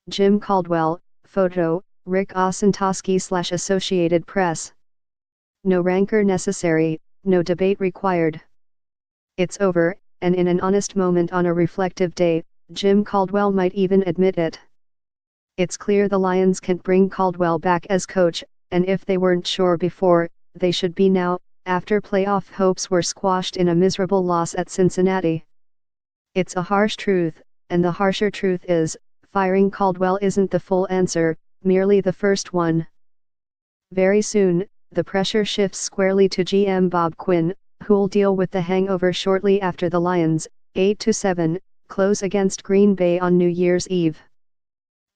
Jim Caldwell, photo, Rick Osentoski / Associated Press. No rancor necessary, no debate required. It's over, and in an honest moment on a reflective day, Jim Caldwell might even admit it. It's clear the Lions can't bring Caldwell back as coach, and if they weren't sure before, they should be now, after playoff hopes were squashed in a miserable loss at Cincinnati. It's a harsh truth, and the harsher truth is, firing Caldwell isn't the full answer, merely the first one. Very soon, the pressure shifts squarely to GM Bob Quinn, who'll deal with the hangover shortly after the Lions, 8-7, close against Green Bay on New Year's Eve.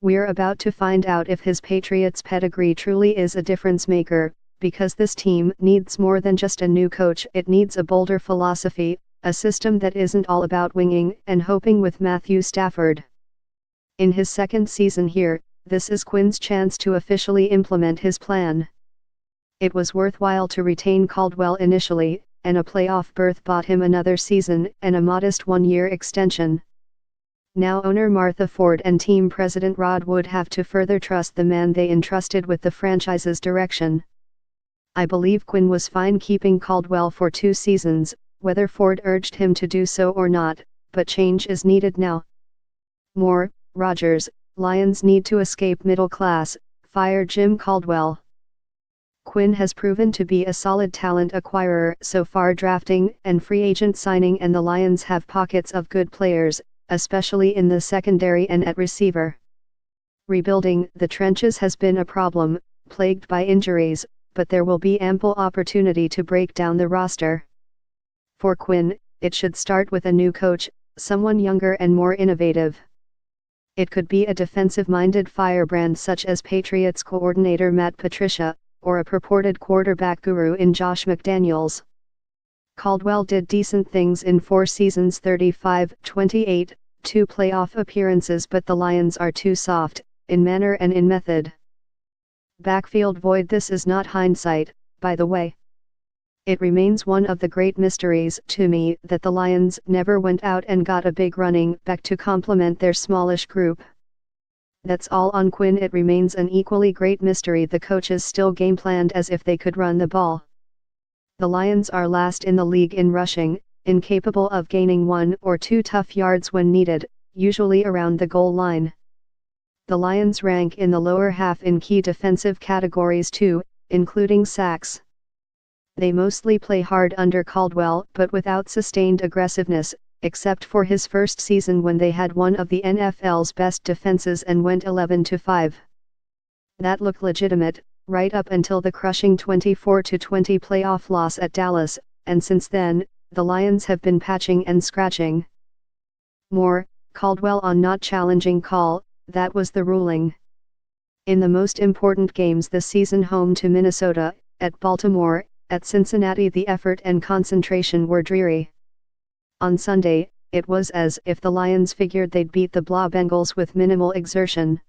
We're about to find out if his Patriots pedigree truly is a difference maker, because this team needs more than just a new coach. It needs a bolder philosophy, a system that isn't all about winging and hoping with Matthew Stafford. In his second season here, this is Quinn's chance to officially implement his plan. It was worthwhile to retain Caldwell initially, and a playoff berth bought him another season and a modest one-year extension. Now owner Martha Ford and team president Rod Wood have to further trust the man they entrusted with the franchise's direction. I believe Quinn was fine keeping Caldwell for 2 seasons, whether Ford urged him to do so or not, but change is needed now. More, Rodgers, Lions need to escape middle class, fire Jim Caldwell. Quinn has proven to be a solid talent acquirer so far, drafting and free agent signing, and the Lions have pockets of good players, especially in the secondary and at receiver. Rebuilding the trenches has been a problem, plagued by injuries, but there will be ample opportunity to break down the roster. For Quinn, it should start with a new coach, someone younger and more innovative. It could be a defensive-minded firebrand such as Patriots coordinator Matt Patricia, or a purported quarterback guru in Josh McDaniels. Caldwell did decent things in 4 seasons, 35-28, 2 playoff appearances, but the Lions are too soft, in manner and in method. Backfield void. This is not hindsight, by the way. It remains one of the great mysteries to me that the Lions never went out and got a big running back to complement their smallish group. That's all on Quinn. It remains an equally great mystery the coaches still game planned as if they could run the ball. The Lions are last in the league in rushing, incapable of gaining 1 or 2 tough yards when needed, usually around the goal line. The Lions rank in the lower half in key defensive categories too, including sacks. They mostly play hard under Caldwell, but without sustained aggressiveness, except for his first season when they had one of the NFL's best defenses and went 11-5. That looked legitimate, right up until the crushing 24-20 playoff loss at Dallas, and since then, the Lions have been patching and scratching. More, Caldwell on not challenging call, that was the ruling. In the most important games this season, home to Minnesota, at Baltimore, at Cincinnati, the effort and concentration were dreary. On Sunday, it was as if the Lions figured they'd beat the Blah Bengals with minimal exertion.